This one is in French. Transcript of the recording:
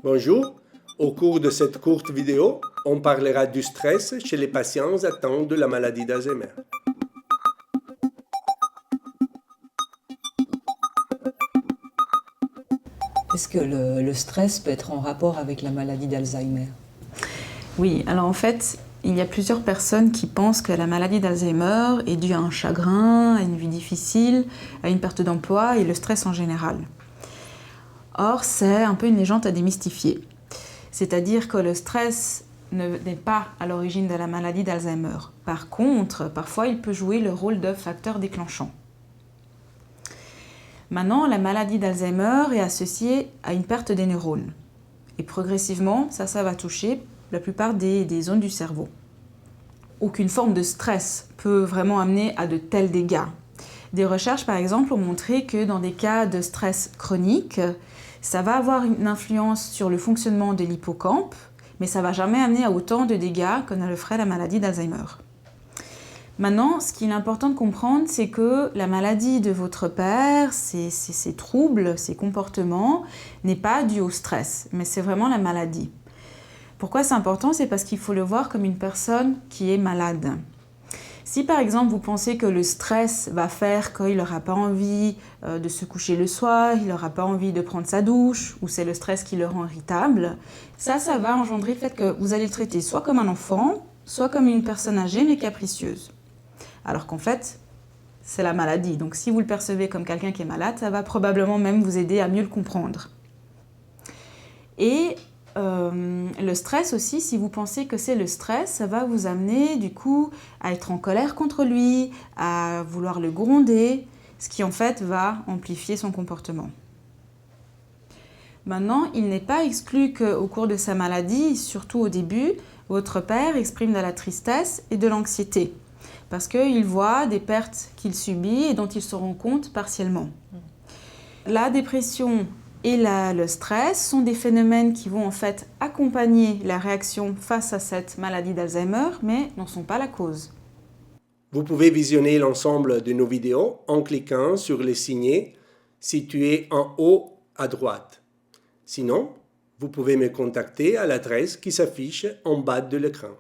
Bonjour, au cours de cette courte vidéo, on parlera du stress chez les patients atteints de la maladie d'Alzheimer. Est-ce que le stress peut être en rapport avec la maladie d'Alzheimer? Oui, alors en fait, il y a plusieurs personnes qui pensent que la maladie d'Alzheimer est due à un chagrin, à une vie difficile, à une perte d'emploi et le stress en général. Or, c'est un peu une légende à démystifier. C'est-à-dire que le stress n'est pas à l'origine de la maladie d'Alzheimer. Par contre, parfois, il peut jouer le rôle de facteur déclenchant. Maintenant, la maladie d'Alzheimer est associée à une perte des neurones. Et progressivement, ça va toucher la plupart des zones du cerveau. Aucune forme de stress peut vraiment amener à de tels dégâts. Des recherches, par exemple, ont montré que dans des cas de stress chronique, ça va avoir une influence sur le fonctionnement de l'hippocampe, mais ça ne va jamais amener à autant de dégâts que ne le ferait la maladie d'Alzheimer. Maintenant, ce qu'il est important de comprendre, c'est que la maladie de votre père, ses troubles, ses comportements, n'est pas dû au stress, mais c'est vraiment la maladie. Pourquoi c'est important? C'est parce qu'il faut le voir comme une personne qui est malade. Si par exemple vous pensez que le stress va faire qu'il n'aura pas envie de se coucher le soir, il n'aura pas envie de prendre sa douche, ou c'est le stress qui le rend irritable, ça va engendrer le fait que vous allez le traiter soit comme un enfant, soit comme une personne âgée mais capricieuse. Alors qu'en fait, c'est la maladie. Donc si vous le percevez comme quelqu'un qui est malade, ça va probablement même vous aider à mieux le comprendre. Et le stress aussi, si vous pensez que c'est le stress, ça va vous amener du coup à être en colère contre lui, à vouloir le gronder, ce qui en fait va amplifier son comportement. Maintenant, il n'est pas exclu qu'au cours de sa maladie, surtout au début, votre père exprime de la tristesse et de l'anxiété, parce qu'il voit des pertes qu'il subit et dont il se rend compte partiellement. La dépression et le stress sont des phénomènes qui vont en fait accompagner la réaction face à cette maladie d'Alzheimer, mais n'en sont pas la cause. Vous pouvez visionner l'ensemble de nos vidéos en cliquant sur les signets situés en haut à droite. Sinon, vous pouvez me contacter à l'adresse qui s'affiche en bas de l'écran.